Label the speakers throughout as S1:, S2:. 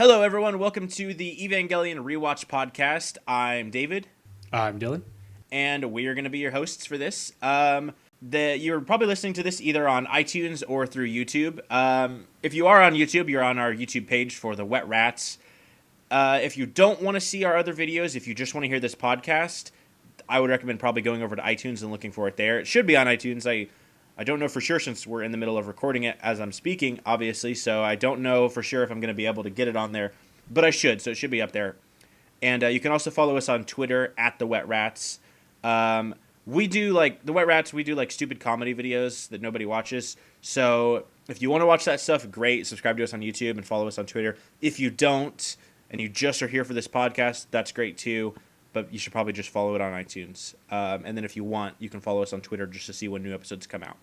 S1: Hello, everyone. Welcome to the Evangelion Rewatch Podcast. I'm David,
S2: I'm Dylan.
S1: and we are going to be your hosts for this. You're probably listening to this either on iTunes or through YouTube. If you are on YouTube, you're on our YouTube page for the Wet Rats. If you don't want to see our other videos, if you just want to hear this podcast, I would recommend probably going over to iTunes and looking for it there. It should be on iTunes. I don't know for sure since we're in the middle of recording it as I'm speaking, obviously, so I don't know for sure if I'm going to be able to get it on there, but I should, so it should be up there. And you can also follow us on Twitter at The Wet Rats. We do, The Wet Rats, we do, stupid comedy videos that nobody watches, so if you want to watch that stuff, great. Subscribe to us on YouTube and follow us on Twitter. If you don't, and you just are here for this podcast, that's great too. But you should probably just follow it on iTunes. And then if you want, you can follow us on Twitter just to see when new episodes come out.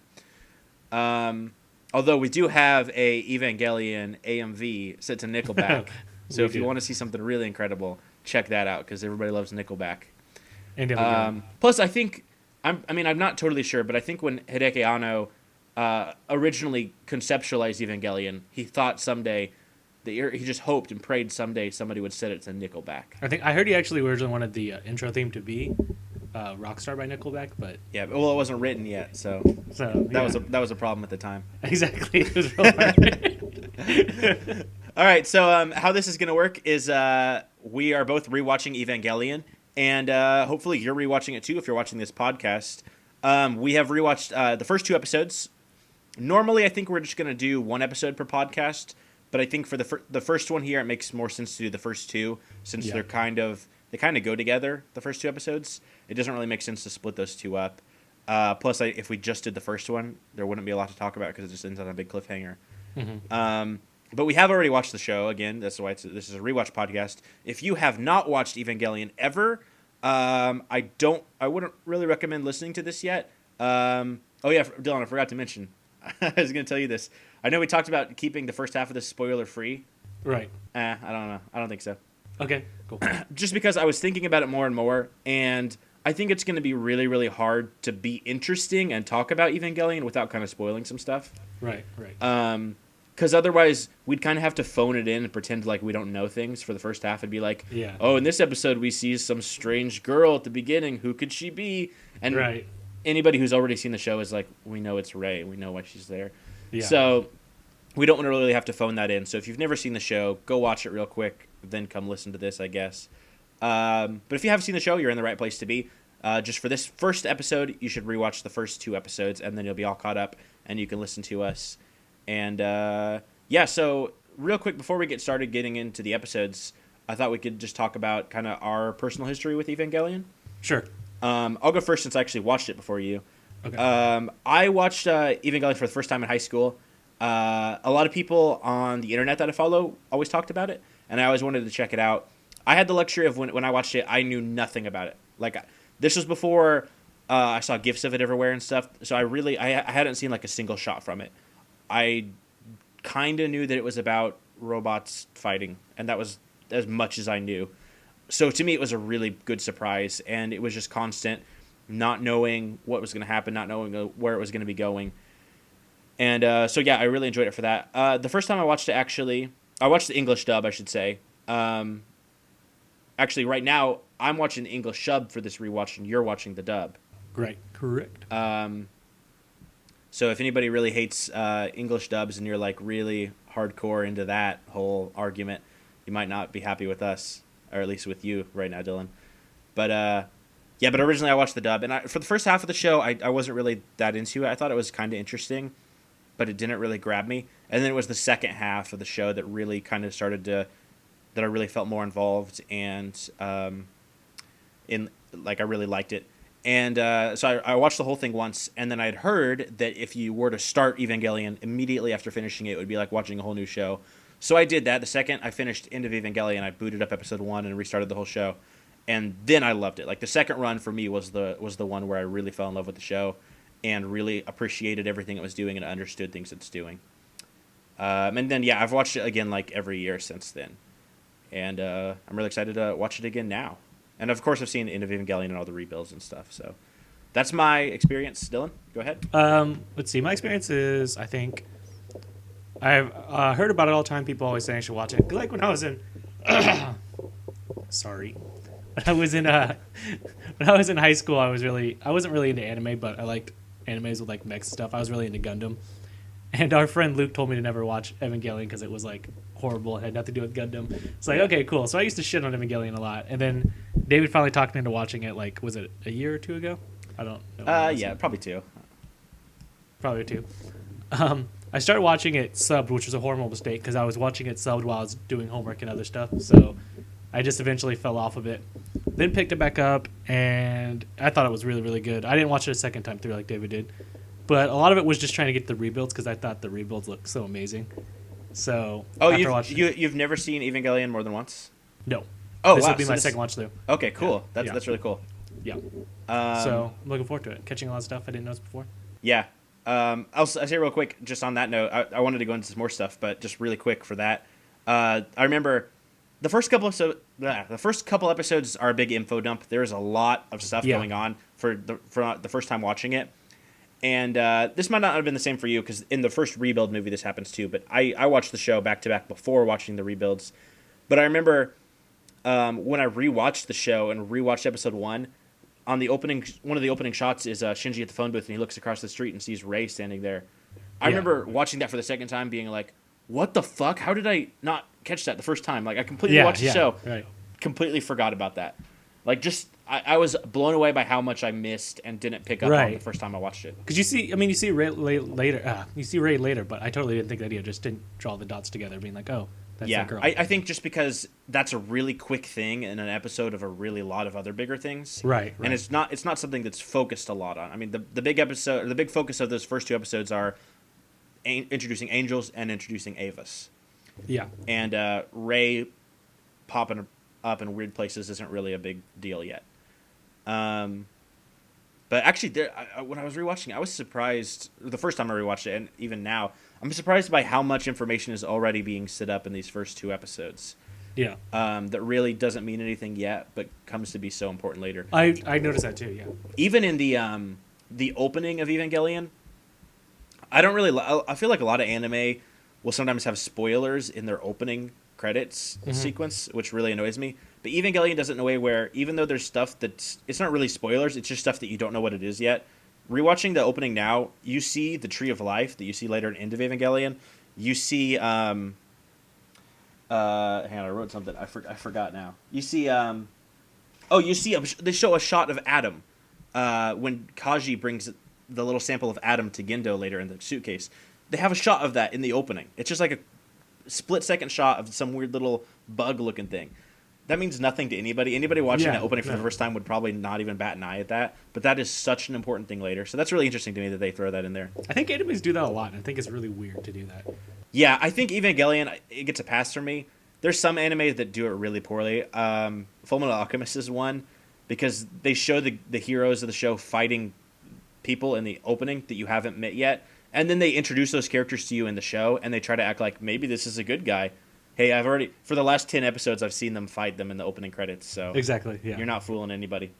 S1: Although we do have a Evangelion AMV set to Nickelback. So if you want to see something really incredible, check that out because everybody loves Nickelback.
S2: And
S1: plus, I think, I'm not totally sure, but I think when Hideki Anno originally conceptualized Evangelion, he thought someday, he just hoped and prayed someday somebody would set it to Nickelback.
S2: I heard he actually originally wanted the intro theme to be Rockstar by Nickelback, but
S1: yeah, well, it wasn't written yet, so that was a problem at the time.
S2: Exactly, it was real hard.
S1: All right, so how this is going to work is we are both rewatching Evangelion, and hopefully you're rewatching it too if you're watching this podcast. We have rewatched the first two episodes. Normally, I think we're just going to do one episode per podcast. But I think for the first one here, it makes more sense to do the first two since they kind of go together. The first two episodes, it doesn't really make sense to split those two up. Plus, if we just did the first one, there wouldn't be a lot to talk about because it just ends on a big cliffhanger. Mm-hmm. But we have already watched the show again. That's why this is a rewatch podcast. If you have not watched Evangelion ever, I wouldn't really recommend listening to this yet. Oh yeah, Dylan, I forgot to mention. I was going to tell you this. I know we talked about keeping the first half of this spoiler free.
S2: Right.
S1: I don't know. I don't think so.
S2: Okay, cool.
S1: Just because I was thinking about it more and more, and I think it's going to be really, really hard to be interesting and talk about Evangelion without kind of spoiling some stuff.
S2: Right.
S1: Because otherwise, we'd kind of have to phone it in and pretend like we don't know things for the first half. It'd be like, oh, in this episode, we see some strange girl at the beginning. Who could she be? And anybody who's already seen the show is like, we know it's Rei. We know why she's there. Yeah. So we don't want to really have to phone that in. So if you've never seen the show, go watch it real quick, then come listen to this, I guess. But if you haven't seen the show, you're in the right place to be. Just for this first episode, you should rewatch the first two episodes, and then you'll be all caught up, and you can listen to us. And so real quick, before we get started getting into the episodes, I thought we could just talk about kind of our personal history with Evangelion.
S2: Sure.
S1: I'll go first since I actually watched it before you.
S2: Okay.
S1: I watched Evangelion for the first time in high school. A lot of people on the internet that I follow always talked about it, and I always wanted to check it out. I had the luxury of when I watched it, I knew nothing about it. This was before I saw GIFs of it everywhere and stuff, so I hadn't seen a single shot from it. I kind of knew that it was about robots fighting, and that was as much as I knew. So to me, it was a really good surprise, and it was just constant not knowing what was going to happen, not knowing where it was going to be going. And I really enjoyed it for that. The first time I watched it, I watched the English dub, I should say. Actually, right now, I'm watching the English sub for this rewatch, and you're watching the dub.
S2: Right, correct.
S1: So if anybody really hates English dubs and you're really hardcore into that whole argument, you might not be happy with us, or at least with you right now, Dylan. But but originally I watched the dub, and for the first half of the show, I wasn't really that into it. I thought it was kind of interesting, but it didn't really grab me. And then it was the second half of the show that really kind of started that I really felt more involved, and I really liked it. And so I watched the whole thing once, and then I'd heard that if you were to start Evangelion immediately after finishing it, it would be like watching a whole new show. So I did that. The second I finished End of Evangelion, I booted up episode 1 and restarted the whole show. And then I loved it. The second run for me was the one where I really fell in love with the show and really appreciated everything it was doing and understood things it's doing. And then, I've watched it again every year since then. And I'm really excited to watch it again now. And, of course, I've seen End of Evangelion and all the rebuilds and stuff. So that's my experience. Dylan, go ahead.
S2: Let's see. My experience is, I think, I've heard about it all the time. People always say I should watch it. Like when I was in, sorry, when I was in high school, I wasn't really into anime, but I liked animes with like mech stuff. I was really into Gundam, and our friend Luke told me to never watch Evangelion because it was like horrible and had nothing to do with Gundam. It's like, okay, cool. So I used to shit on Evangelion a lot, and then David finally talked me into watching it. Like, was it a year or two ago? I don't know.
S1: Yeah, probably 2.
S2: Probably 2. I started watching it subbed, which was a horrible mistake because I was watching it subbed while I was doing homework and other stuff. So I just eventually fell off of it. Then picked it back up, and I thought it was really, really good. I didn't watch it a second time through like David did. But a lot of it was just trying to get the rebuilds because I thought the rebuilds looked so amazing. So
S1: you've never seen Evangelion more than once?
S2: No.
S1: Oh,
S2: this
S1: wow.
S2: will be my second watch through.
S1: Okay, cool. That's really cool.
S2: Yeah. So I'm looking forward to it. Catching a lot of stuff I didn't notice before.
S1: Yeah. I'll say real quick, just on that note, I wanted to go into some more stuff, but just really quick for that. I remember the first couple episodes are a big info dump. There's a lot of stuff going on for the first time watching it. And this might not have been the same for you, because in the first Rebuild movie this happens too, but I watched the show back-to-back before watching the Rebuilds. But I remember when I rewatched the show and rewatched episode 1, on the opening, one of the opening shots is Shinji at the phone booth, and he looks across the street and sees Rei standing there. I remember watching that for the second time, being like, "What the fuck? How did I not catch that the first time?" Like, I completely watched the show, completely forgot about that. Like, just I was blown away by how much I missed and didn't pick up on the first time I watched it.
S2: Because you see Rei later. You see Rei later, but I totally didn't think that either. Just didn't draw the dots together, being like, "Oh, that's that girl."
S1: I think just because that's a really quick thing in an episode of a really lot of other bigger things,
S2: right?
S1: And it's not something that's focused a lot on. I mean, the big focus of those first 2 episodes are introducing angels and introducing Avis. Yeah, and Rei popping up in weird places isn't really a big deal yet. But actually, when I was rewatching, I was surprised the first time I rewatched it, and even now, I'm surprised by how much information is already being set up in these first 2 episodes. Yeah. That really doesn't mean anything yet, but comes to be so important later.
S2: I noticed that too. Yeah.
S1: Even in the opening of Evangelion, I feel like a lot of anime will sometimes have spoilers in their opening credits sequence, which really annoys me. But Evangelion does it in a way where, even though there's stuff it's not really spoilers, it's just stuff that you don't know what it is yet. Rewatching the opening now, you see the Tree of Life that you see later in End of Evangelion. You see, hang on, I wrote something. I forgot now. You see, they show a shot of Adam when Kaji brings the little sample of Adam to Gendo later in the suitcase. They have a shot of that in the opening. It's just like a split-second shot of some weird little bug-looking thing. That means nothing to anybody. Anybody watching that opening for the first time would probably not even bat an eye at that. But that is such an important thing later. So that's really interesting to me that they throw that in there.
S2: I think animes do that a lot, and I think it's really weird to do that.
S1: Yeah, I think Evangelion, it gets a pass for me. There's some anime that do it really poorly. Fullmetal Alchemist is one, because they show the heroes of the show fighting people in the opening that you haven't met yet. And then they introduce those characters to you in the show, and they try to act like, maybe this is a good guy. Hey, for the last 10 episodes, I've seen them fight them in the opening credits. So
S2: exactly, yeah.
S1: You're not fooling anybody.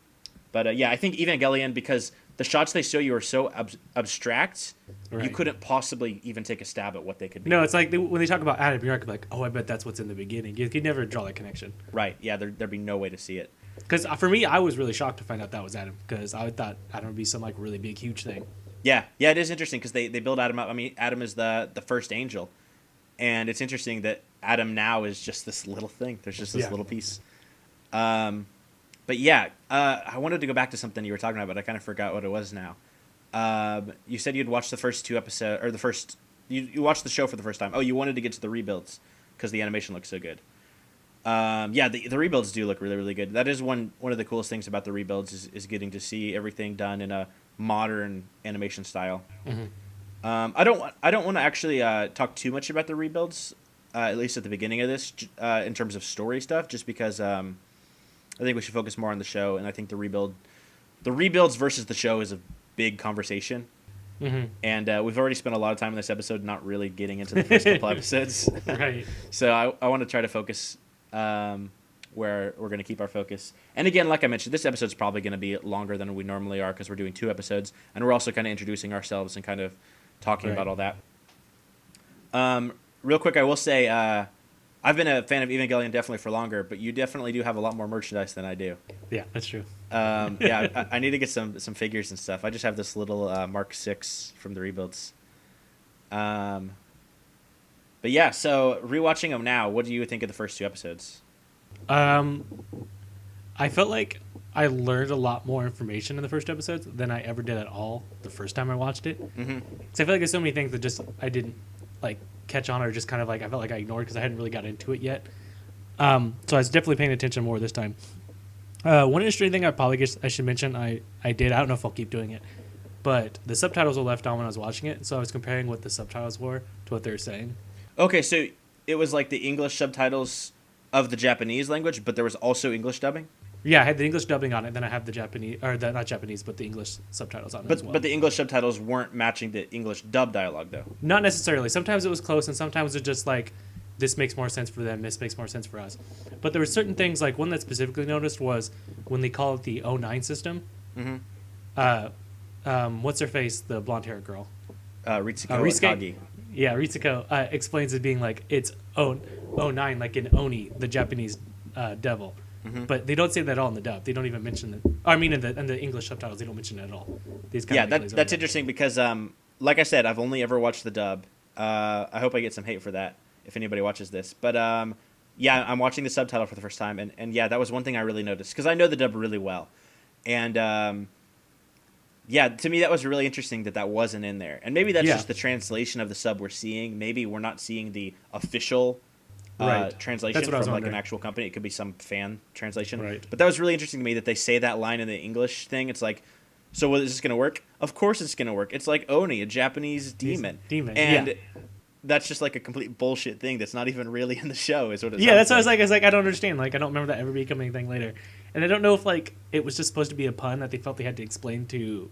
S1: But I think Evangelion, because the shots they show you are so abstract, you couldn't possibly even take a stab at what they could be.
S2: No, it's like when they talk about Adam, you're like, oh, I bet that's what's in the beginning. You could never draw that connection.
S1: Right, yeah, there'd be no way to see it.
S2: Because for me, I was really shocked to find out that was Adam, because I thought Adam would be some like really big, huge thing.
S1: Yeah, it is interesting because they build Adam up. I mean, Adam is the first angel, and it's interesting that Adam now is just this little thing. There's just this little piece. But I wanted to go back to something you were talking about, but I kind of forgot what it was now. You said you'd watched the first 2 episodes, or you watched the show for the first time. Oh, you wanted to get to the rebuilds because the animation looks so good. The rebuilds do look really, really good. That is one of the coolest things about the rebuilds is getting to see everything done in a modern animation style. Mm-hmm. I don't want to actually talk too much about the rebuilds, at least at the beginning of this, in terms of story stuff, just because I think we should focus more on the show, and I think the rebuilds versus the show is a big conversation. Mm-hmm. And we've already spent a lot of time in this episode not really getting into the first couple episodes. Right. So I want to try to focus where we're going to keep our focus. And again, like I mentioned, this episode's probably going to be longer than we normally are because we're doing 2 episodes, and we're also kind of introducing ourselves and kind of talking about all that. Real quick, I will say I've been a fan of Evangelion definitely for longer, but you definitely do have a lot more merchandise than I do.
S2: Yeah, that's true.
S1: Yeah, I need to get some figures and stuff. I just have this little Mark 6 from the rebuilds. But yeah, so rewatching them now, what do you think of the first 2 episodes?
S2: I felt like I learned a lot more information in the first episodes than I ever did at all the first time I watched it.
S1: Mm-hmm.
S2: So I feel like there's so many things that just I didn't like catch on, or just kind of like I felt like I ignored because I hadn't really got into it yet. So I was definitely paying attention more this time. One interesting thing I should mention, I did. I don't know if I'll keep doing it, but the subtitles were left on when I was watching it, so I was comparing what the subtitles were to what they were saying.
S1: Okay, so it was like the English subtitles of the Japanese language, but there was also English dubbing?
S2: Yeah, I had the English dubbing on it, then I have the Japanese, or the not Japanese, but the English subtitles on it as well.
S1: But the English subtitles weren't matching the English dub dialogue, though.
S2: Not necessarily. Sometimes it was close, and sometimes it's just like, this makes more sense for them, this makes more sense for us. But there were certain things, like one that specifically noticed was when they call it the 09 system.
S1: Mm-hmm.
S2: What's her face? The blonde-haired girl.
S1: Ritsuko Akagi.
S2: Yeah, Ritsuko explains it being like it's 09, like in Oni, the Japanese devil. Mm-hmm. But they don't say that at all in the dub. They don't even mention it. I mean, in the English subtitles, they don't mention it at all.
S1: That's interesting because, like I said, I've only ever watched the dub. I hope I get some hate for that if anybody watches this. But yeah, I'm watching the subtitle for the first time, and yeah, that was one thing I really noticed because I know the dub really well, and yeah, to me that was really interesting that wasn't in there, and maybe that's just the translation of the sub we're seeing. Maybe we're not seeing the official translation from like an actual company. It could be some fan translation.
S2: Right.
S1: But that was really interesting to me that they say that line in the English thing. It's like, so is this going to work? Of course it's going to work. It's like Oni, a Japanese demon. And that's just like a complete bullshit thing that's not even really in the show is what it
S2: that's what I was like. I was like, I don't understand. Like, I don't remember that ever becoming anything later. And I don't know if like it was just supposed to be a pun that they felt they had to explain to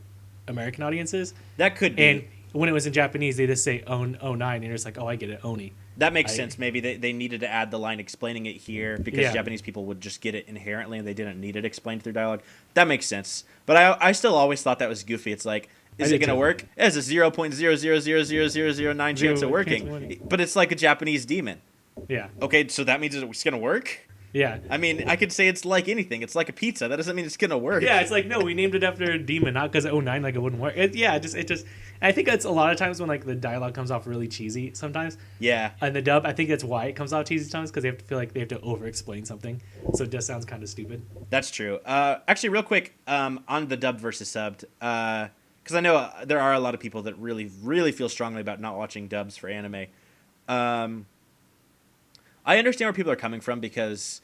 S2: American audiences.
S1: That could be.
S2: And when it was in Japanese, they just say 09, and you're just like, oh, I get it, Oni.
S1: That makes sense. Maybe they needed to add the line explaining it here because Japanese people would just get it inherently and they didn't need it explained through dialogue. That makes sense. But I still always thought that was goofy. It's like, is it going to work? It has a 0.0000009 chance of working. But it's like a Japanese demon.
S2: Yeah.
S1: Okay, so that means it's going to work?
S2: Yeah.
S1: I mean, I could say it's like anything. It's like a pizza. That doesn't mean it's going to work.
S2: Yeah, it's like, no, we named it after a demon, not because 09, like it wouldn't work. It just I think that's a lot of times when like the dialogue comes off really cheesy sometimes.
S1: Yeah.
S2: And the dub, I think that's why it comes off cheesy sometimes, because they have to feel like they have to over-explain something. So it just sounds kind of stupid. That's
S1: true. Actually, real quick, on the dubbed versus subbed, because I know there are a lot of people that really, really feel strongly about not watching dubs for anime. I understand where people are coming from because,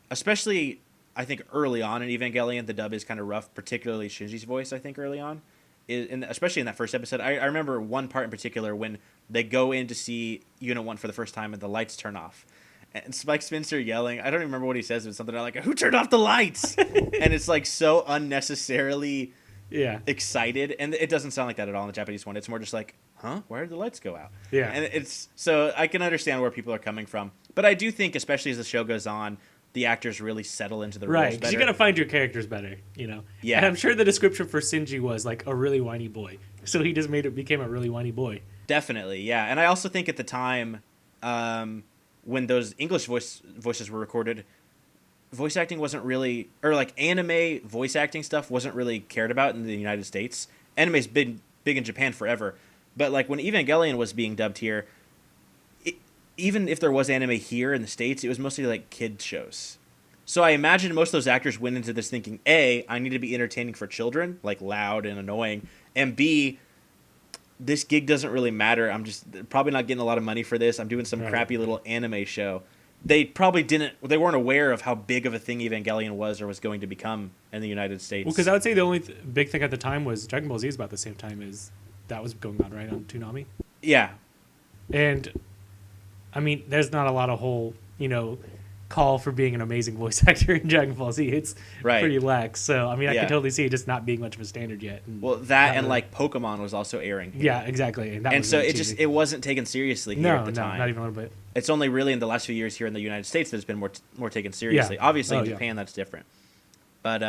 S1: especially, I think early on in Evangelion, the dub is kind of rough, particularly Shinji's voice, I think, early on. Especially in that first episode. I remember one part in particular when they go in to see Unit 1 for the first time and the lights turn off. And Spike Spencer yelling, I don't even remember what he says, but something like, who turned off the lights? And it's like so unnecessarily excited. And it doesn't sound like that at all in the Japanese one. It's more just like, huh? Why did the lights go out?
S2: Yeah.
S1: And it's so I can understand where people are coming from. But I do think, especially as the show goes on, the actors really settle into the roles better.
S2: Right, because you got to find your characters better, you know?
S1: Yeah.
S2: And I'm sure the description for Shinji was like a really whiny boy. So he just became a really whiny boy.
S1: Definitely, yeah. And I also think at the time, when those English voices were recorded, voice acting wasn't really, or like anime voice acting stuff wasn't really cared about in the United States. Anime's been big in Japan forever. But like when Evangelion was being dubbed here, even if there was anime here in the States, it was mostly like kid shows. So I imagine most of those actors went into this thinking, A, I need to be entertaining for children, like loud and annoying, and B, this gig doesn't really matter. I'm just probably not getting a lot of money for this. I'm doing some crappy little anime show. They weren't aware of how big of a thing Evangelion was or was going to become in the United States.
S2: Well, because I would say the only big thing at the time was Dragon Ball Z is about the same time as that was going on, right, on Toonami?
S1: Yeah.
S2: And I mean, there's not a lot of whole, call for being an amazing voice actor in Dragon Ball Z. It's pretty lax. So, I mean, I can totally see it just not being much of a standard yet.
S1: Well, that and like Pokemon was also airing here.
S2: Yeah, exactly. And
S1: so it wasn't taken seriously here at the time.
S2: No, not even a little bit.
S1: It's only really in the last few years here in the United States that it's been more taken seriously.
S2: Yeah.
S1: Obviously, in Japan, that's different. But,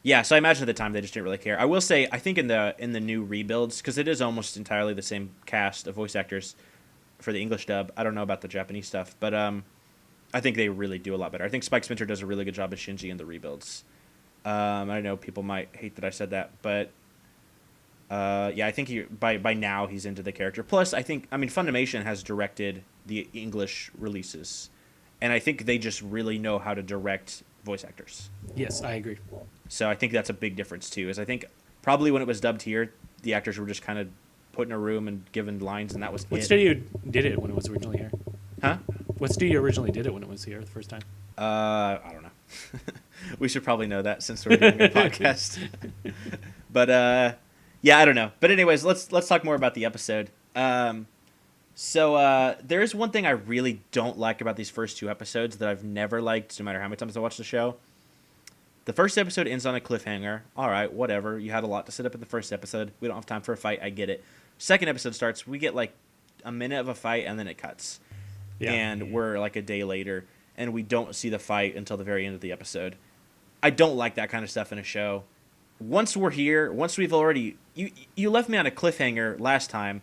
S1: yeah, so I imagine at the time they just didn't really care. I will say, I think in the new rebuilds, because it is almost entirely the same cast of voice actors, for the English dub. I don't know about the Japanese stuff, but I think they really do a lot better. I think Spike Spencer does a really good job as Shinji in the rebuilds. I know people might hate that I said that, but yeah, I think by now he's into the character. Plus, I mean, Funimation has directed the English releases, and I think they just really know how to direct voice actors.
S2: Yes, I agree.
S1: So I think that's a big difference too. Is I think probably when it was dubbed here, the actors were just kind of put in a room and given lines, and that was
S2: What
S1: it.
S2: studio did it when it was originally here?
S1: Huh?
S2: What studio originally did it when it was here the first time?
S1: I don't know. We should probably know that since we're doing a podcast. But yeah, I don't know. But anyways, let's talk more about the episode. So there is one thing I really don't like about these first 2 episodes that I've never liked, no matter how many times I watch the show. The first episode ends on a cliffhanger. All right, whatever. You had a lot to set up in the first episode. We don't have time for a fight. I get it. Second episode starts. We get like a minute of a fight, and then it cuts. Yeah. And we're like a day later, and we don't see the fight until the very end of the episode. I don't like that kind of stuff in a show. Once we're here, once we've already... You left me on a cliffhanger last time,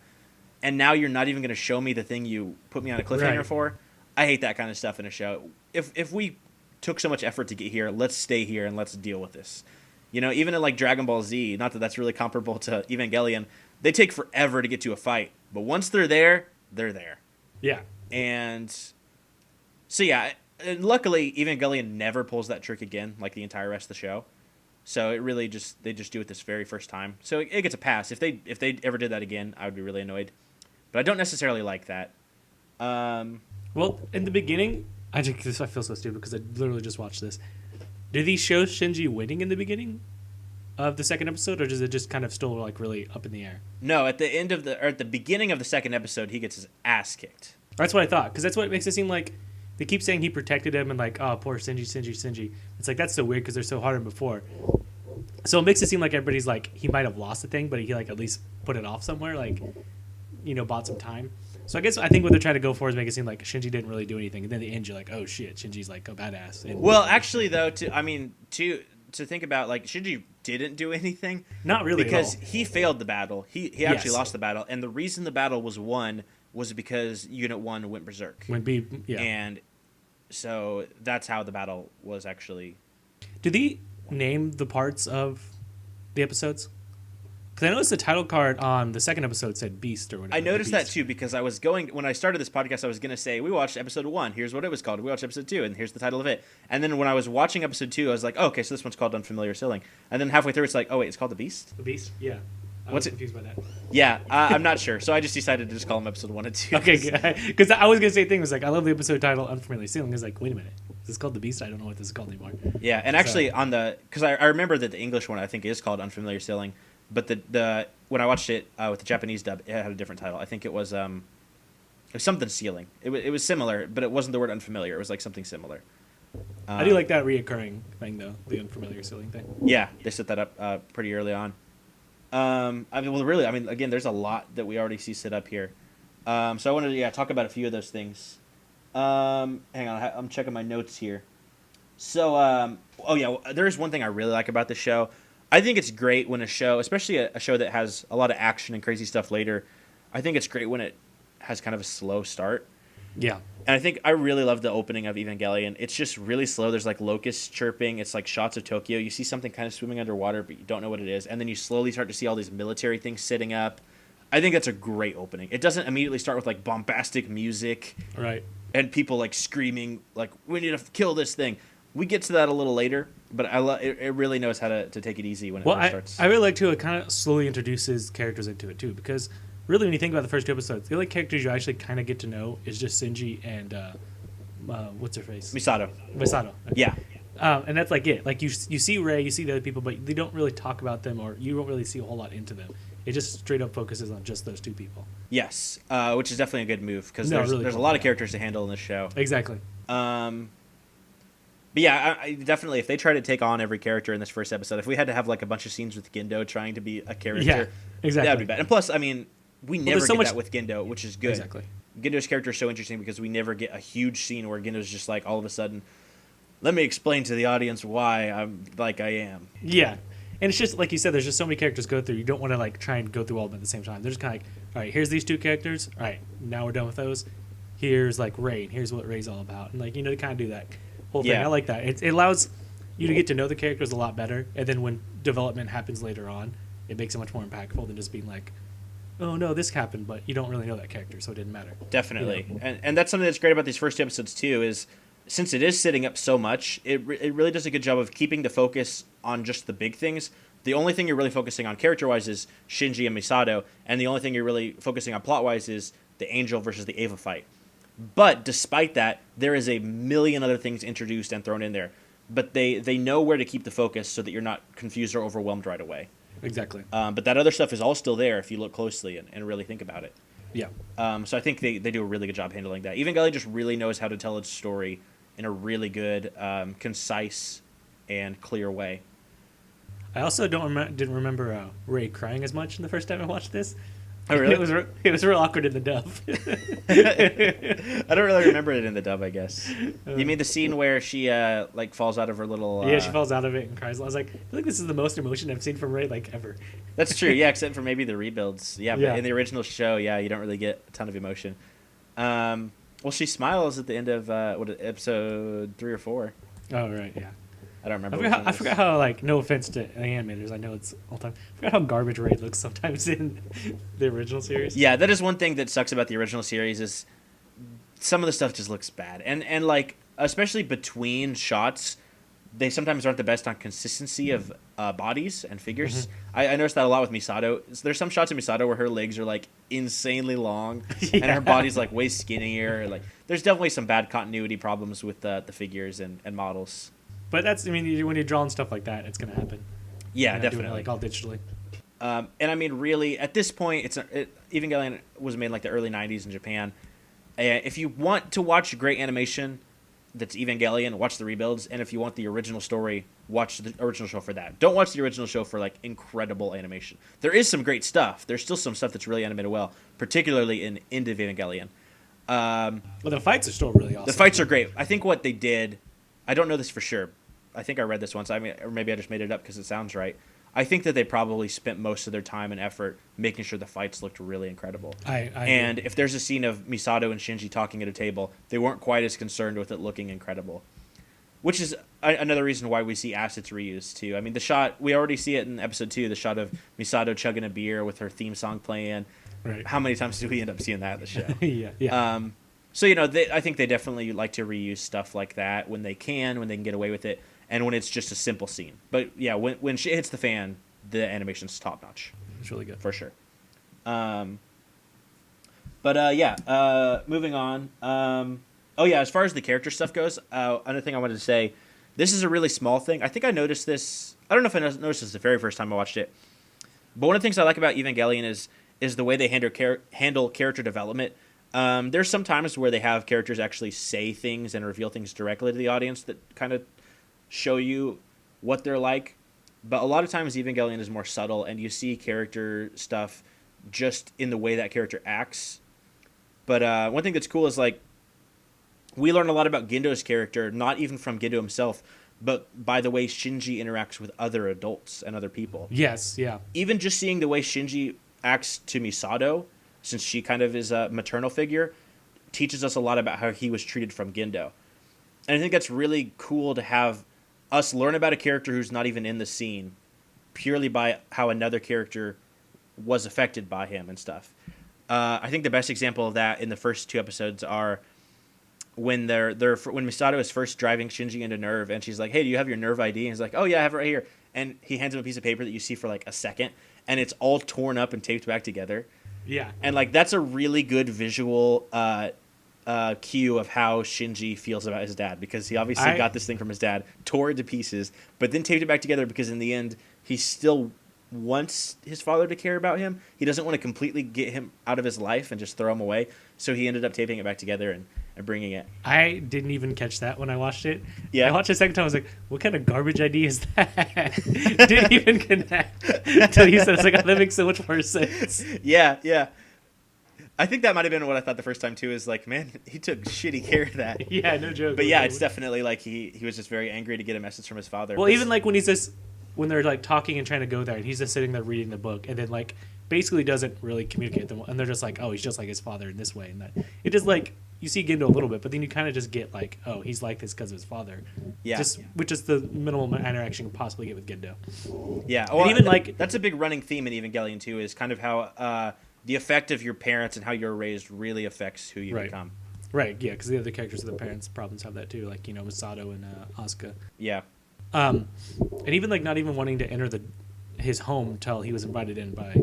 S1: and now you're not even going to show me the thing you put me on a cliffhanger for. I hate that kind of stuff in a show. If we took so much effort to get here, let's stay here and let's deal with this. You know, even in like Dragon Ball Z, not that that's really comparable to Evangelion, they take forever to get to a fight. But once they're there, they're there.
S2: Yeah.
S1: And so, yeah, and luckily Evangelion never pulls that trick again, like the entire rest of the show. So it really they just do it this very first time. So it gets a pass. If they ever did that again, I would be really annoyed. But I don't necessarily like that.
S2: Well, in the beginning, I feel so stupid because I literally just watched this. Do these show Shinji winning in the beginning of the second episode, or does it just kind of still like really up in the air?
S1: No, at the beginning of the second episode, he gets his ass kicked.
S2: That's what I thought, because that's what makes it seem like they keep saying he protected him and like, oh, poor Shinji. It's like, that's so weird because they're so hard on him before. So it makes it seem like everybody's like, he might have lost the thing, but he like at least put it off somewhere, like, you know, bought some time. So I think what they're trying to go for is make it seem like Shinji didn't really do anything, and then at the end you're like, oh shit, Shinji's like a badass. And
S1: well, actually though, to think about, like, Shinji didn't do anything.
S2: Not really,
S1: because
S2: at all.
S1: he failed the battle. He actually lost the battle, and the reason the battle was won was because Unit 1 went berserk. And so that's how the battle was actually.
S2: Did they name the parts of the episodes? Because I noticed the title card on the second episode said Beast or whatever.
S1: I noticed that too, because when I started this podcast, I was going to say, we watched episode 1, here's what it was called. We watched episode 2, and here's the title of it. And then when I was watching episode 2, I was like, oh, okay, so this one's called Unfamiliar Ceiling. And then halfway through, it's like, oh, wait, it's called The Beast?
S2: The Beast? Yeah. I was confused by that.
S1: Yeah, I'm not sure. So I just decided to just call them episode 1 and 2.
S2: Okay, because I was going to say a thing. Was like, I love the episode title, Unfamiliar Ceiling. I was like, wait a minute. Is this called The Beast? I don't know what this is called anymore.
S1: Yeah, and actually because I remember that the English one, I think, is called Unfamiliar Ceiling. But the when I watched it with the Japanese dub, it had a different title. I think it was something ceiling. It was similar, but it wasn't the word unfamiliar. It was like something similar.
S2: I do like that reoccurring thing, though, the unfamiliar ceiling thing.
S1: Yeah, they set that up pretty early on. Again, there's a lot that we already see set up here. So I wanted to talk about a few of those things. Hang on, I'm checking my notes here. So, there is one thing I really like about the show. I think it's great when a show, especially a show that has a lot of action and crazy stuff later, I think it's great when it has kind of a slow start.
S2: Yeah.
S1: And I really love the opening of Evangelion. It's just really slow. There's like locusts chirping. It's like shots of Tokyo. You see something kind of swimming underwater, but you don't know what it is. And then you slowly start to see all these military things sitting up. I think that's a great opening. It doesn't immediately start with like bombastic music.
S2: Right.
S1: And people like screaming, like, we need to kill this thing. We get to that a little later, but it really knows how to take it easy when it first starts.
S2: I really like too. It kind of slowly introduces characters into it too, because really when you think about the first 2 episodes, the only characters you actually kind of get to know is just Shinji and what's her face?
S1: Misato.
S2: Okay.
S1: Yeah.
S2: And that's like it. Like you see Rei, you see the other people, but they don't really talk about them, or you don't really see a whole lot into them. It just straight up focuses on just those 2 people.
S1: Yes, which is definitely a good move, because there's a lot of characters to handle in this show.
S2: Exactly.
S1: But yeah, I definitely, if they try to take on every character in this first episode, if we had to have like a bunch of scenes with Gendo trying to be a character,
S2: exactly,
S1: that would be bad. And plus, I mean, we never get that with Gendo, which is good.
S2: Exactly.
S1: Gendo's character is so interesting because we never get a huge scene where Gendo's just like all of a sudden, let me explain to the audience why I'm like I am.
S2: Yeah. And it's just like you said, there's just so many characters to go through. You don't want to like try and go through all of them at the same time. They're just kind of like, all right, here's these 2 characters. All right, now we're done with those. Here's like Ray, and here's what Ray's all about, and like to kind of do that whole thing.
S1: Yeah.
S2: I like that. It allows you to get to know the characters a lot better, and then when development happens later on, it makes it much more impactful than just being like, oh no, this happened, but you don't really know that character, so it didn't matter.
S1: Definitely. And that's something that's great about these first 2 episodes too, is since it is setting up so much, it really does a good job of keeping the focus on just the big things. The only thing you're really focusing on character-wise is Shinji and Misato, and the only thing you're really focusing on plot-wise is the Angel versus the Ava fight. But despite that, there is a million other things introduced and thrown in there. But they know where to keep the focus so that you're not confused or overwhelmed right away.
S2: Exactly.
S1: But that other stuff is all still there if you look closely and really think about it.
S2: Yeah.
S1: So I think they do a really good job handling that. Evangelion just really knows how to tell its story in a really good, concise, and clear way.
S2: I also didn't remember Ray crying as much in the first time I watched this.
S1: Oh, really?
S2: It was real awkward in the dub.
S1: I don't really remember it in the dub, I guess. You mean the scene where she falls out of her little...
S2: Yeah, she falls out of it and cries. I was like, I feel like this is the most emotion I've seen from Ray ever.
S1: That's true, yeah, except for maybe the rebuilds. Yeah,
S2: Yeah.
S1: But in the original show, yeah, you don't really get a ton of emotion. Well, she smiles at the end of episode 3 or 4.
S2: Oh, right, yeah.
S1: I don't remember.
S2: I forgot how, no offense to the animators, I know it's all the time. I forgot how garbage Ray looks sometimes in the original series.
S1: Yeah, that is one thing that sucks about the original series is some of the stuff just looks bad. And especially between shots, they sometimes aren't the best on consistency of bodies and figures.
S2: Mm-hmm.
S1: I noticed that a lot with Misato. There's some shots of Misato where her legs are insanely long and her
S2: Yeah.
S1: body's way skinnier. There's definitely some bad continuity problems with the figures and models.
S2: But that's, when you're drawing stuff like that, it's going to happen.
S1: Yeah,
S2: You're not doing
S1: definitely.
S2: it, all digitally.
S1: And really, at this point, Evangelion was made in the early 90s in Japan. If you want to watch great animation that's Evangelion, watch the rebuilds. And if you want the original story, watch the original show for that. Don't watch the original show for incredible animation. There is some great stuff. There's still some stuff that's really animated well, particularly in End of Evangelion.
S2: Well, the fights are still really awesome.
S1: The fights are great. I think what they did, I don't know this for sure. I think I read this once. Or maybe I just made it up because it sounds right. I think that they probably spent most of their time and effort making sure the fights looked really incredible. And if there's a scene of Misato and Shinji talking at a table, they weren't quite as concerned with it looking incredible. Which is another reason why we see assets reused, too. I mean, the shot, we already see it in episode 2, the shot of Misato chugging a beer with her theme song playing.
S2: Right.
S1: How many times do we end up seeing that in the show?
S2: yeah.
S1: So, I think they definitely like to reuse stuff like that when they can get away with it, and when it's just a simple scene. But, yeah, when shit hits the fan, the animation's top-notch.
S2: It's really good.
S1: For sure. Moving on. As far as the character stuff goes, another thing I wanted to say, this is a really small thing. I think I noticed this, I don't know if I noticed this the very first time I watched it, but one of the things I like about Evangelion is the way they handle character development. There's some times where they have characters actually say things and reveal things directly to the audience that kind of show you what they're like. But a lot of times Evangelion is more subtle, and you see character stuff just in the way that character acts. But one thing that's cool is, we learn a lot about Gendo's character, not even from Gendo himself, but by the way Shinji interacts with other adults and other people.
S2: Yes, yeah.
S1: Even just seeing the way Shinji acts to Misato, since she kind of is a maternal figure, teaches us a lot about how he was treated from Gendo. And I think that's really cool to have us learn about a character who's not even in the scene purely by how another character was affected by him and stuff. I think the best example of that in the first 2 episodes are when when Misato is first driving Shinji into Nerve, and she's like, "Hey, do you have your Nerve ID?" And he's like, "Oh yeah, I have it right here." And he hands him a piece of paper that you see for a second, and it's all torn up and taped back together.
S2: Yeah.
S1: And that's a really good visual cue of how Shinji feels about his dad, because he obviously got this thing from his dad, tore it to pieces, but then taped it back together because in the end he still wants his father to care about him. He doesn't want to completely get him out of his life and just throw him away. So he ended up taping it back together and bringing it.
S2: I didn't even catch that when I watched it.
S1: Yeah.
S2: I watched it a second time. I was like, what kind of garbage idea is that? Didn't even connect until you said it. It's that makes so much more sense.
S1: Yeah. I think that might have been what I thought the first time too, is man, he took shitty care of that.
S2: Yeah, no joke.
S1: But yeah, it's definitely he was just very angry to get a message from his father.
S2: Well, even when he says, when they're like talking and trying to go there, and he's just sitting there reading the book, and then like basically doesn't really communicate with them, and they're just like, oh, he's just like his father in this way, and that it just like you see Gendo a little bit, but then you kind of just get like, oh, he's like this because of his father.
S1: Yeah.
S2: Which is the minimal interaction you can possibly get with Gendo.
S1: Yeah. Well,
S2: and even like
S1: that's a big running theme in Evangelion too, is kind of how the effect of your parents and how you're raised really affects who you become.
S2: Right. Yeah, because the other characters of the parents' problems have that too, like Masato and Asuka.
S1: Yeah.
S2: And even like not even wanting to enter his home till he was invited in by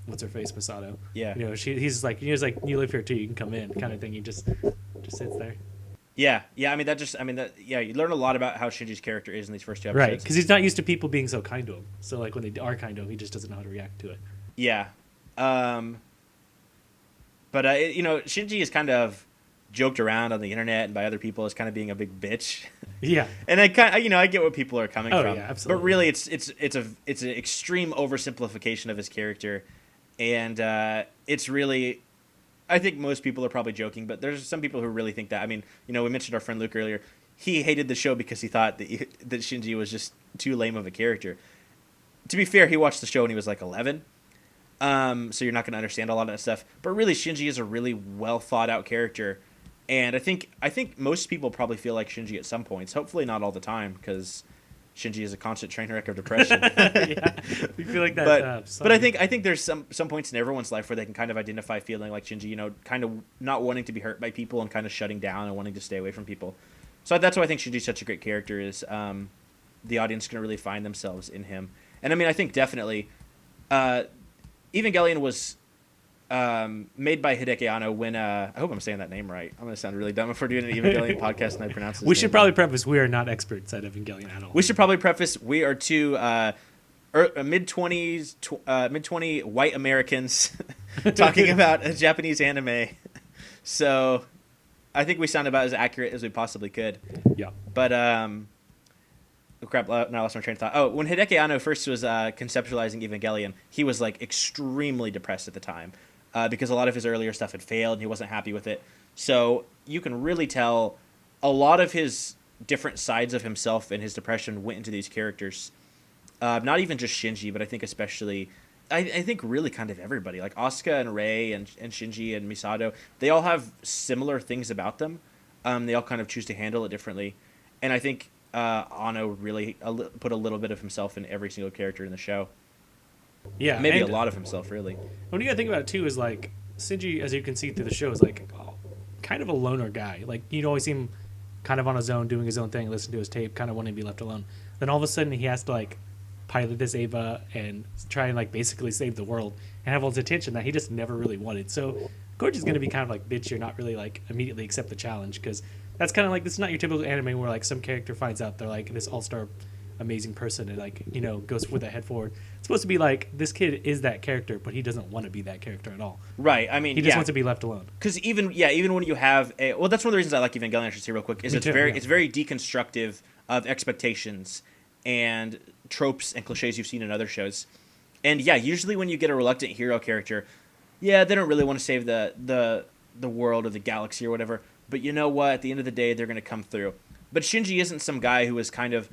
S2: what's her face, Masato.
S1: Yeah.
S2: He's like you live here too, you can come in, kind of thing. He just sits there.
S1: Yeah. Yeah. You learn a lot about how Shinji's character is in these first two episodes.
S2: Right, because he's not used to people being so kind to him. So like when they are kind to him, he just doesn't know how to react to it.
S1: Yeah. Shinji is kind of joked around on the internet and by other people as kind of being a big bitch.
S2: Yeah.
S1: And I get where people are coming from.
S2: Yeah, absolutely.
S1: But really it's an extreme oversimplification of his character, and it's really, I think most people are probably joking, but there's some people who really think that. I mean, we mentioned our friend Luke earlier. He hated the show because he thought that Shinji was just too lame of a character. To be fair, he watched the show when he was like 11. So you're not going to understand a lot of that stuff. But really, Shinji is a really well thought out character, and I think most people probably feel like Shinji at some points. Hopefully, not all the time, because Shinji is a constant train wreck of depression.
S2: Yeah, we feel like that.
S1: But I think there's some points in everyone's life where they can kind of identify feeling like Shinji. Kind of not wanting to be hurt by people and kind of shutting down and wanting to stay away from people. So that's why I think Shinji's such a great character. Is the audience can really find themselves in him, and I mean I think definitely. Evangelion was made by Hideki Anno when I hope I'm saying that name right. I'm going to sound really dumb if we're doing an Evangelion podcast and I pronounce it.
S2: We should probably preface we are not experts at Evangelion at all.
S1: We should probably preface we are two mid-20 white Americans talking about a Japanese anime. So I think we sound about as accurate as we possibly could.
S2: Yeah.
S1: But crap, now I lost my train of thought. Oh, when Hideki Anno first was conceptualizing Evangelion, he was like extremely depressed at the time because a lot of his earlier stuff had failed and he wasn't happy with it. So you can really tell a lot of his different sides of himself and his depression went into these characters. Not even just Shinji, but I think especially, I think really kind of everybody. Like Asuka and Rei and Shinji and Misato, they all have similar things about them. They all kind of choose to handle it differently. And I think Anno really put a little bit of himself in every single character in the show.
S2: Yeah,
S1: maybe a lot of himself, really.
S2: When you gotta think about it too, is like Shinji, as you can see through the show, is like kind of a loner guy. Like you'd always see him kind of on his own, doing his own thing, listen to his tape, kind of wanting to be left alone. Then all of a sudden, he has to like pilot this Eva and try and like basically save the world and have all his attention that he just never really wanted. So Gorge is gonna be kind of like bitchy or not really like immediately accept the challenge, because that's kind of like, this is not your typical anime where like some character finds out they're like this all-star amazing person and like goes with that head forward. It's supposed to be like this kid is that character, but he doesn't want to be that character at all.
S1: Right. I mean,
S2: he just wants to be left alone.
S1: Because even when you have that's one of the reasons I like Evangelion. I should say real quick is it's very deconstructive of expectations and tropes and cliches you've seen in other shows. And yeah, usually when you get a reluctant hero character, they don't really want to save the world or the galaxy or whatever. But you know what? At the end of the day, they're going to come through. But Shinji isn't some guy who is kind of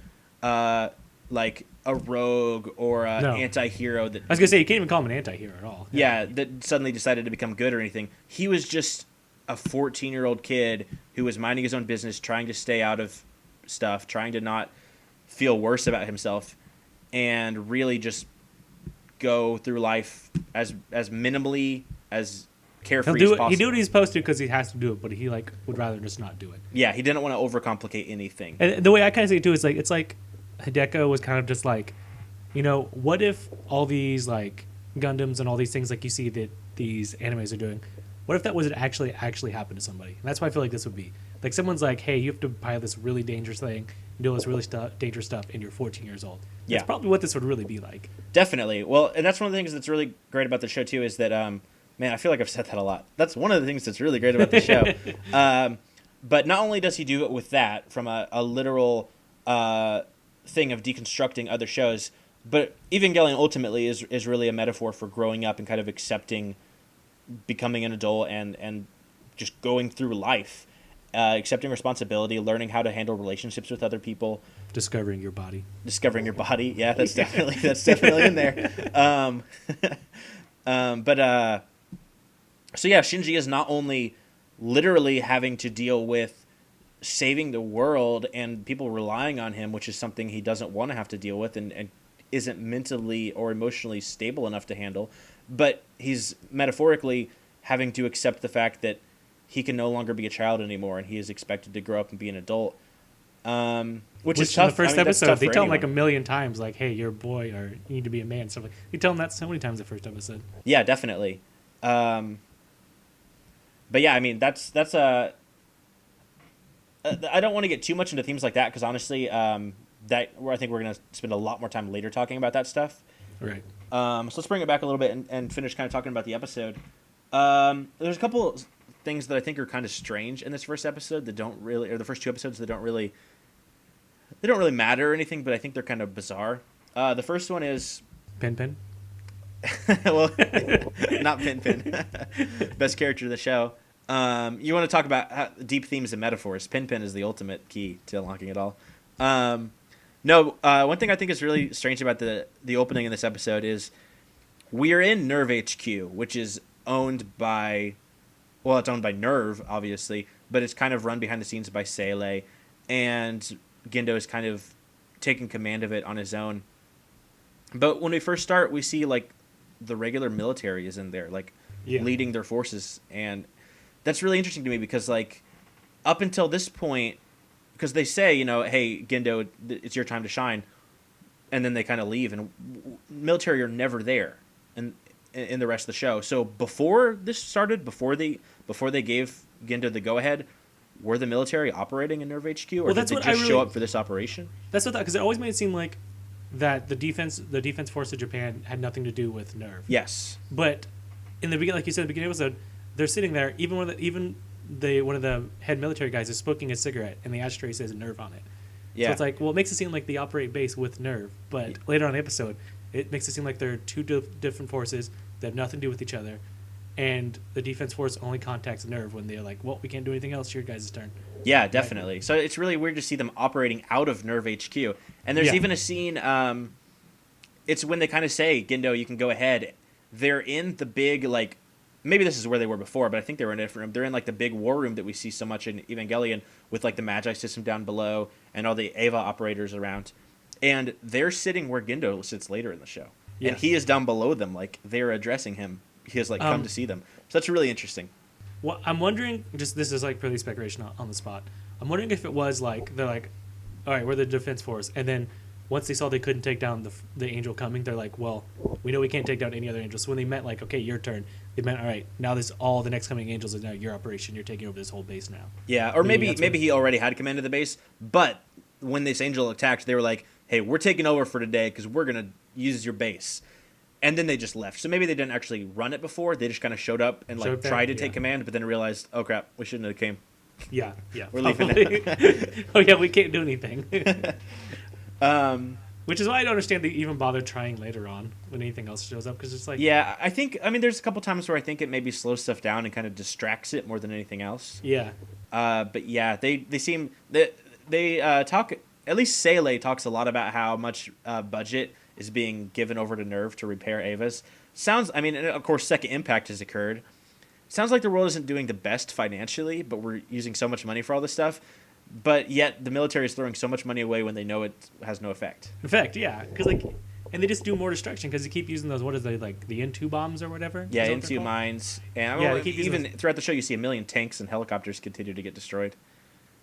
S1: like a rogue or an anti-hero. That,
S2: I was going to say, you can't even call him an anti-hero at all.
S1: Yeah, that suddenly decided to become good or anything. He was just a 14-year-old kid who was minding his own business, trying to stay out of stuff, trying to not feel worse about himself, and really just go through life as minimally as carefree as possible.
S2: He do what he's supposed to because he has to do it, but he like would rather just not do it.
S1: Yeah, he didn't want to overcomplicate anything.
S2: And the way I kind of see it too is like, it's like Hideko was kind of just like, what if all these like Gundams and all these things like you see that these animes are doing, what if that was actually happened to somebody? And that's why I feel like this would be like, someone's like, hey, you have to pilot this really dangerous thing and do all this really dangerous stuff, and you're 14 years old.
S1: Yeah,
S2: that's probably what this would really be like.
S1: Definitely. Well, and that's one of the things that's really great about the show too, is that man, I feel like I've said that a lot. That's one of the things that's really great about the show. But not only does he do it with that from a literal thing of deconstructing other shows, but Evangelion ultimately is really a metaphor for growing up and kind of accepting becoming an adult and just going through life. accepting responsibility, learning how to handle relationships with other people,
S2: Discovering your body.
S1: Yeah, that's definitely in there. But so yeah, Shinji is not only literally having to deal with saving the world and people relying on him, which is something he doesn't want to have to deal with and isn't mentally or emotionally stable enough to handle, but he's metaphorically having to accept the fact that he can no longer be a child anymore and he is expected to grow up and be an adult. Which is tough.
S2: In the first
S1: that's
S2: episode,
S1: tough
S2: they
S1: for
S2: tell him like
S1: anyone.
S2: a million times, like, "Hey, you're a boy," or "You need to be a man." Stuff like they tell him that so many times. The first episode.
S1: Yeah, definitely. But yeah, I mean that's a. I don't want to get too much into themes like that because honestly, I think we're gonna spend a lot more time later talking about that stuff.
S2: Right.
S1: So let's bring it back a little bit and finish kind of talking about the episode. There's a couple things that I think are kind of strange in this first episode that don't really, or the first two episodes that don't really matter or anything, but I think they're kind of bizarre. The first one is
S2: Pin.
S1: well, not Pin. Best character of the show. You want to talk about deep themes and metaphors. Pin is the ultimate key to unlocking it all. One thing I think is really strange about the opening in this episode is we are in Nerve HQ, which is owned by, well, it's owned by Nerve, obviously, but it's kind of run behind the scenes by Seele, and Gendo is kind of taking command of it on his own. But when we first start, we see, like, the regular military is in there, like, leading their forces, and that's really interesting to me because, like, up until this point, because they say, you know, hey, Gendo, it's your time to shine, and then they kind of leave, and military are never there in the rest of the show. So before this started, before they gave Gendo the go-ahead, were the military operating in Nerve HQ, or did they just show up for this operation?
S2: That's what because it always made it seem like that the defense force of Japan had nothing to do with Nerve.
S1: Yes,
S2: but in the beginning, like you said, at the beginning of the episode, they're sitting there. Even one of the head military guys is smoking a cigarette, and the ashtray says Nerve on it. Yeah. So it's like, well, it makes it seem like they operate base with Nerve, but later on in the episode, it makes it seem like they're two different forces that have nothing to do with each other, and the defense force only contacts Nerve when they're like, well, we can't do anything else. Your guys' turn.
S1: Yeah, definitely. So it's really weird to see them operating out of Nerve HQ. And there's even a scene, it's when they kind of say, Gendo, you can go ahead. They're in the big, like, maybe this is where they were before, but I think they were in a different room. They're in, like, the big war room that we see so much in Evangelion with, like, the Magi system down below and all the Eva operators around. And they're sitting where Gendo sits later in the show. Yeah. And he is down below them, like, they're addressing him. He has, like, come to see them. So that's really interesting.
S2: Well, I'm wondering, just this is, like, purely speculation on the spot. I'm wondering if it was, like, they're like, all right, we're the defense force. And then once they saw they couldn't take down the angel coming, they're like, well, we know we can't take down any other angels. So when they meant, like, okay, your turn, they meant, all right, now this all the next coming angels is now your operation. You're taking over this whole base now.
S1: Yeah, or maybe he already had command of the base, but when this angel attacked, they were like, hey, we're taking over for today because we're going to use your base. And then they just left. So maybe they didn't actually run it before. They just kind of showed up and like tried to take command, but then realized, oh crap, we shouldn't have came.
S2: Yeah.
S1: We're leaving now.
S2: Oh yeah, we can't do anything. Which is why I don't understand they even bother trying later on when anything else shows up, because it's like...
S1: Yeah, I mean, there's a couple times where I think it maybe slows stuff down and kind of distracts it more than anything else.
S2: Yeah.
S1: But yeah, they seem... They talk... At least Seele talks a lot about how much budget is being given over to Nerve to repair Ava's. I mean, of course, Second Impact has occurred. Sounds like the world isn't doing the best financially, but we're using so much money for all this stuff. But yet the military is throwing so much money away when they know it has no effect.
S2: Yeah, because and they just do more destruction because they keep using those. What is they like the N2 bombs or whatever?
S1: Yeah, N2 mines, and
S2: they keep
S1: even throughout the show you see a million tanks and helicopters continue to get destroyed.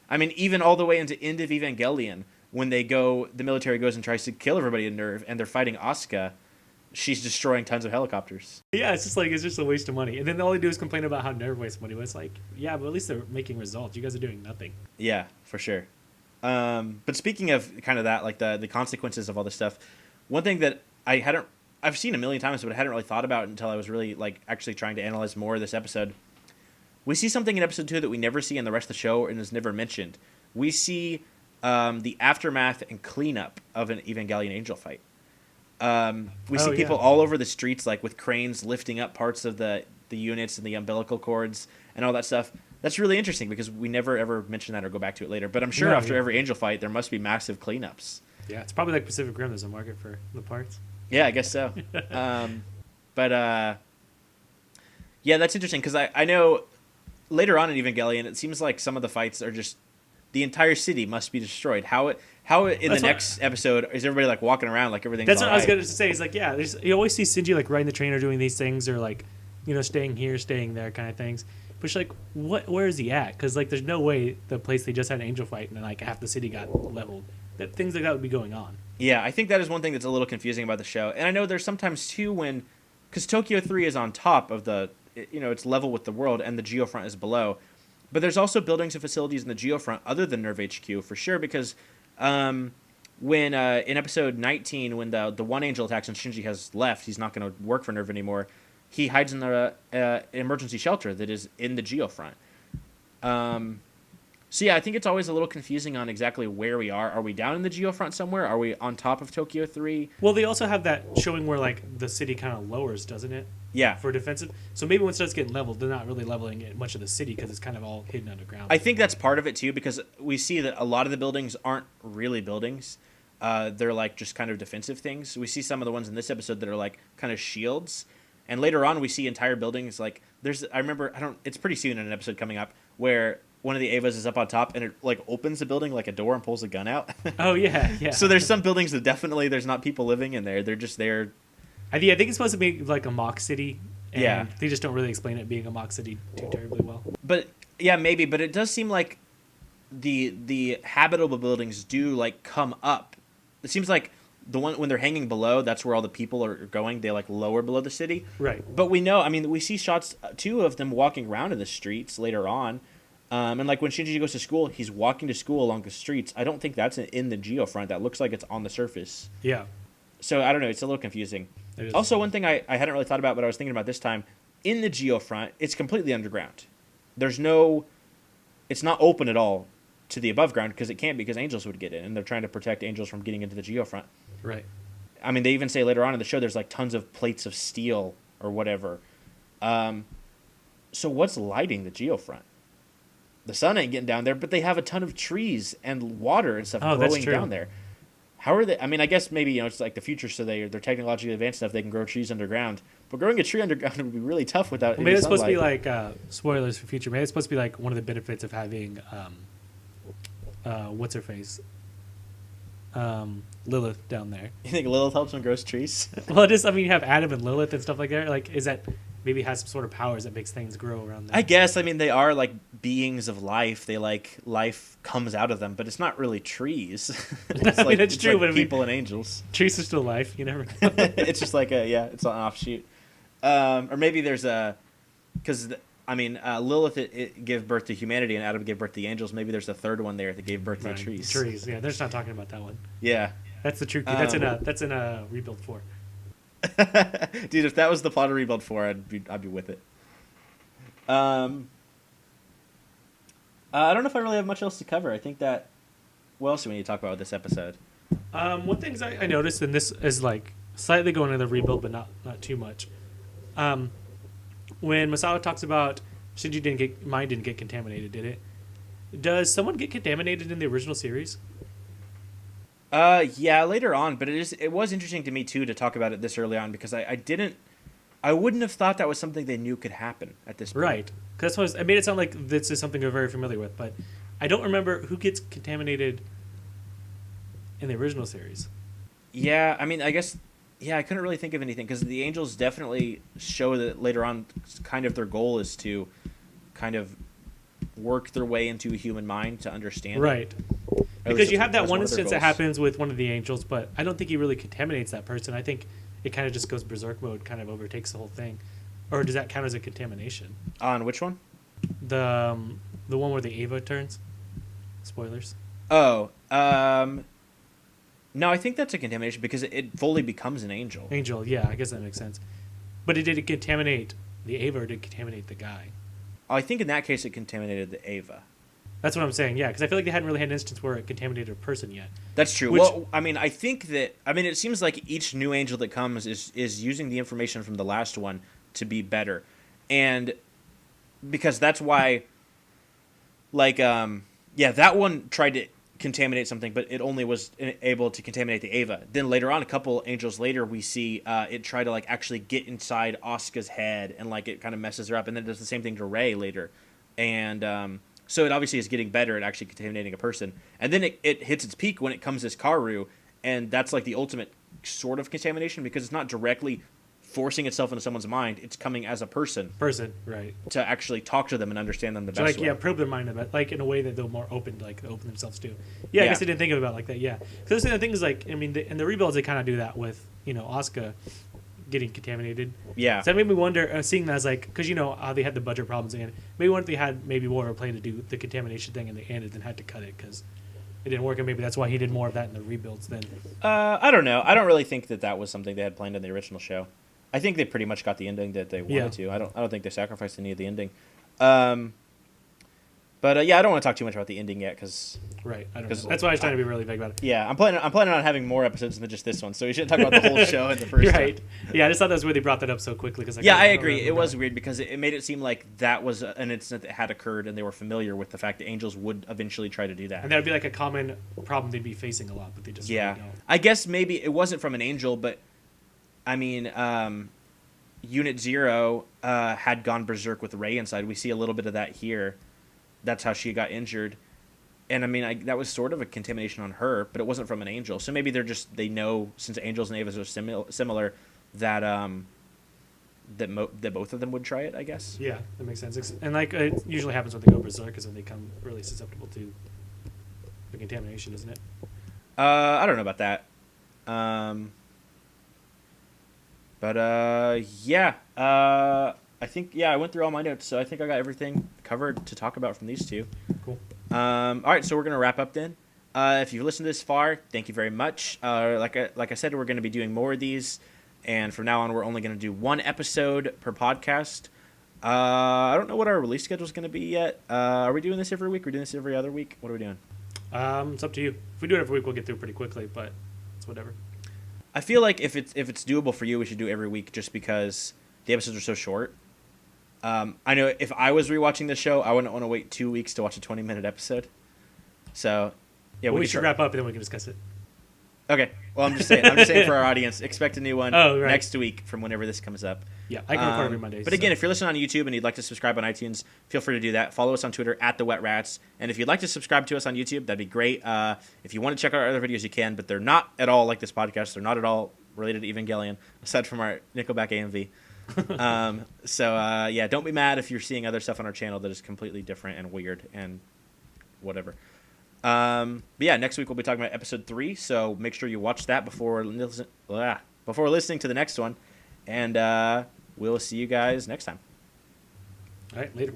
S1: I mean, even all the way into End of Evangelion, when the military goes and tries to kill everybody in Nerve, and they're fighting Asuka. She's destroying tons of helicopters.
S2: Yeah, it's just a waste of money. And then all they do is complain about how Nerve wastes money. But it's like, yeah, but at least they're making results. You guys are doing nothing.
S1: Yeah, for sure. But speaking of kind of that, like the consequences of all this stuff, one thing that I've seen a million times, but I hadn't really thought about until I was really like actually trying to analyze more of this episode. We see something in episode 2 that we never see in the rest of the show and is never mentioned. We see the aftermath and cleanup of an Evangelion Angel fight. We see people all over the streets, like with cranes lifting up parts of the units and the umbilical cords and all that stuff. That's really interesting because we never ever mention that or go back to it later. But I'm sure
S2: No,
S1: after
S2: yeah.
S1: every angel fight, there must be massive cleanups.
S2: Yeah, it's probably like Pacific Rim. There's a market for the parts.
S1: Yeah, I guess so. But yeah, that's interesting because I know later on in Evangelion, it seems like some of the fights are just the entire city must be destroyed. How in
S2: That's
S1: the next episode is everybody like walking around like everything's
S2: That's
S1: all
S2: what I was
S1: right?
S2: going to say. Is like, yeah, you always see Shinji like riding the train or doing these things or like, staying here, staying there kind of things. But it's like, where is he at? Because like, there's no way the place they just had an angel fight and then like half the city got leveled. That things like that would be going on.
S1: Yeah, I think that is one thing that's a little confusing about the show. And I know there's sometimes too because Tokyo 3 is on top of it's level with the world and the geofront is below. But there's also buildings and facilities in the geofront other than Nerve HQ for sure because when in episode 19 when the one angel attacks and Shinji has left, he's not going to work for Nerve anymore. He hides in the emergency shelter that is in the geofront. So yeah, I think it's always a little confusing on exactly where we are. Are we down in the geofront somewhere? Are we on top of Tokyo 3?
S2: Well, they also have that showing where like the city kind of lowers, doesn't it?
S1: Yeah.
S2: For defensive. So maybe when it starts getting leveled, they're not really leveling it much of the city because it's kind of all hidden underground.
S1: I think that's part of it too because we see that a lot of the buildings aren't really buildings. They're like just kind of defensive things. We see some of the ones in this episode that are like kind of shields. And later on we see entire buildings like it's pretty soon in an episode coming up where one of the Avas is up on top and it like opens the building like a door and pulls a gun out.
S2: Oh yeah, yeah.
S1: So there's some buildings that definitely there's not people living in there. They're just there.
S2: I think it's supposed to be like a mock city. And
S1: Yeah.
S2: they just don't really explain it being a mock city too terribly well.
S1: But yeah, maybe. But it does seem like the habitable buildings do like come up. It seems like the one when they're hanging below, that's where all the people are going. They like lower below the city.
S2: Right.
S1: But we know. I mean, we see shots too of them walking around in the streets later on. And like when Shinji goes to school, he's walking to school along the streets. I don't think that's in the geofront. That looks like it's on the surface.
S2: Yeah.
S1: So I don't know. It's a little confusing.
S2: It is.
S1: Also, one thing I hadn't really thought about, but I was thinking about this time, in the geofront, it's completely underground. It's not open at all to the above ground because it can't because angels would get in, and they're trying to protect angels from getting into the geofront.
S2: Right.
S1: I mean, they even say later on in the show there's like tons of plates of steel or whatever. So what's lighting the geofront? The sun ain't getting down there, but they have a ton of trees and water and stuff growing down there. How are they? I mean, I guess maybe it's like the future, so they're technologically advanced enough they can grow trees underground. But growing a tree underground would be really tough without.
S2: Maybe it's supposed to be
S1: sunlight.
S2: like spoilers for future. Maybe it's supposed to be like one of the benefits of having what's her face, Lilith down there.
S1: You think Lilith helps them grow trees?
S2: Well, you have Adam and Lilith and stuff like that. Like, is that maybe has some sort of powers that makes things grow around there?
S1: I guess. I mean, they are like beings of life. They like life comes out of them, but it's not really trees. It's
S2: I mean, that's true,
S1: like
S2: but I mean,
S1: people and angels.
S2: trees are still life. You never know.
S1: It's just like it's an offshoot. Or maybe there's because Lilith it gave birth to humanity and Adam gave birth to the angels. Maybe there's a third one there that gave birth to the trees.
S2: Trees, yeah. They're just not talking about that one.
S1: Yeah.
S2: That's the true key. That's in a Rebuild 4.
S1: Dude, if that was the plot of Rebuild 4, I'd be with it. I don't know if I really have much else to cover. I think that what else do we need to talk about with this episode?
S2: One thing I noticed, and this is like slightly going into the Rebuild, but not too much. When Masawa talks about Shinji mine didn't get contaminated, did it? Does someone get contaminated in the original series?
S1: Yeah, later on, but it was interesting to me too to talk about it this early on because I wouldn't have thought that was something they knew could happen at this point.
S2: Right. Because I made it sound like this is something we're very familiar with, but I don't remember who gets contaminated in the original series.
S1: Yeah, I mean, I guess, yeah, I couldn't really think of anything because the angels definitely show that later on kind of their goal is to kind of work their way into a human mind to understand
S2: right.
S1: it.
S2: Because you have that one
S1: of their
S2: instance that
S1: goals.
S2: happens with one of the angels, but I don't think he really contaminates that person. I think it kind of just goes berserk mode, kind of overtakes the whole thing. Or does that count as a contamination?
S1: On which one?
S2: The one where the Ava turns? Spoilers.
S1: Oh, no, I think that's a contamination because it fully becomes an angel.
S2: Angel, yeah, I guess that makes sense. But did it contaminate the Ava or did it contaminate the guy?
S1: I think in that case it contaminated the Ava.
S2: That's what I'm saying, yeah, because I feel like they hadn't really had an instance where it contaminated a person yet.
S1: That's true.
S2: Which-
S1: Well, I mean, I think that it seems like each new angel that comes is using the information from the last one to be better, and because that's why like that one tried to contaminate something, but it only was able to contaminate the Ava. Then later on, a couple angels later, we see it try to like actually get inside Asuka's head, and like it kind of messes her up, and then it does the same thing to Rey later, and so it obviously is getting better at actually contaminating a person, and then it hits its peak when it comes as Karu, and that's like the ultimate sort of contamination because it's not directly forcing itself into someone's mind, it's coming as a person,
S2: right,
S1: to actually talk to them and understand them the best way.
S2: Probe their mind a bit, like in a way that they're more open, like open themselves to. I guess I didn't think of it about like that. Because the thing is, like, I mean, in the rebuilds they kind of do that with Asuka getting contaminated. So that made me wonder, seeing that as like, because how they had the budget problems, and maybe what if they had maybe more of a plan to do the contamination thing and they ended and had to cut it because it didn't work, and maybe that's why he did more of that in the rebuilds then.
S1: I don't know. I don't really think that was something they had planned in the original show. I think they pretty much got the ending that they wanted to. I don't think they sacrificed any of the ending. But I don't want to talk too much about the ending yet because
S2: I don't know. That's why I was trying to be really vague about it.
S1: Yeah, I'm planning on having more episodes than just this one, so we shouldn't talk about the whole show in the first
S2: right. Time. I just thought that was weird they brought that up so quickly.
S1: I agree. It was weird because it made it seem like that was an incident that had occurred, and they were familiar with the fact that angels would eventually try to do that.
S2: And that would be like a common problem they'd be facing a lot, but they just really don't.
S1: I guess maybe it wasn't from an angel, but I mean, Unit Zero had gone berserk with Rey inside. We see a little bit of that here. That's how she got injured. And I mean, that was sort of a contamination on her, but it wasn't from an angel. So maybe they know, since angels and Avas are similar, that that both of them would try it, I guess.
S2: Yeah, that makes sense. And like it usually happens when they go berserk, is when they become really susceptible to the contamination, isn't it?
S1: I don't know about that. I think, I went through all my notes, so I think I got everything covered to talk about from these two.
S2: Cool.
S1: All right, so we're going to wrap up then. If you've listened this far, thank you very much. Like I said, we're going to be doing more of these, and from now on, we're only going to do one episode per podcast. I don't know what our release schedule is going to be yet. Are we doing this every week? Are we doing this every other week? What are we doing?
S2: It's up to you. If we do it every week, we'll get through pretty quickly, but it's whatever.
S1: I feel like if it's doable for you, we should do every week just because the episodes are so short. I know if I was rewatching the show, I wouldn't want to wait 2 weeks to watch a 20-minute episode. So,
S2: we should wrap up and then we can discuss it.
S1: Okay. Well, I'm just saying for our audience, expect a new one next week from whenever this comes up.
S2: Yeah, I can record every Monday.
S1: But again, if you're listening on YouTube and you'd like to subscribe on iTunes, feel free to do that. Follow us on Twitter @TheWetRats. And if you'd like to subscribe to us on YouTube, that'd be great. If you want to check out our other videos, you can, but they're not at all like this podcast. They're not at all related to Evangelion, aside from our Nickelback AMV. Don't be mad if you're seeing other stuff on our channel that is completely different and weird and whatever. Next week we'll be talking about episode 3, so make sure you watch that before listening to the next one, and we'll see you guys next time.
S2: All right, later.